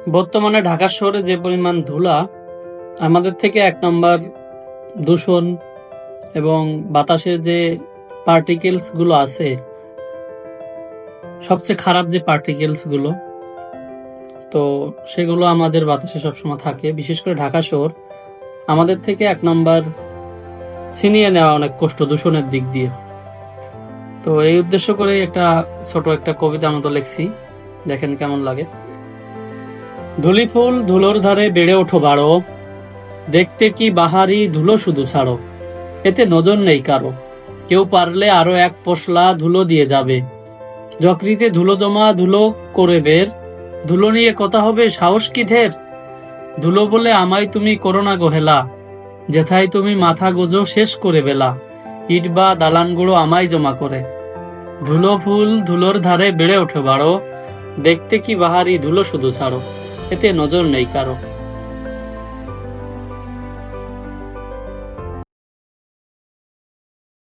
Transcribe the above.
বর্তমানে ঢাকা শহরে যে পরিমাণ ধুলা, আমাদের থেকে ১ নম্বর দূষণ এবং বাতাসের যে পার্টিকেলস গুলো আছে, সবচেয়ে খারাপ যে পার্টিকেলস গুলো, তো সেগুলো আমাদের বাতাসে সবসময় থাকে। বিশেষ করে ঢাকা শহর আমাদের থেকে ১ নম্বর ছিনিয়ে নেওয়া অনেক কষ্ট দূষণের দিক দিয়ে। তো এই উদ্দেশ্য করে ছোট একটা কবিতা মতো লিখছি, দেখেন কেমন লাগে। ধুলি ফুল ধুলোর ধারে বেড়ে ওঠো বারো, দেখতে কি বাহারি ধুলো শুধু ছাড়ো, এতে নজর নেই কারো, কেউ পারলে আরো এক পশলা ধুলো দিয়ে যাবে, যকৃতে ধুলো জমা ধুলো করে বের, ধুলো নিয়ে কথা হবে সাহস কি ঢের, ধুলো বলে আমায় তুমি করো না গোহেলা, যেথায় তুমি মাথা গোজো শেষ করে বেলা, ইট বা দালান গুঁড়ো আমায় জমা করে, ধুলো ফুল ধুলোর ধারে বেড়ে ওঠে বারো, দেখতে কি বাহারি ধুলো শুধু ছাড়ো, এতে নজর নেই কারো।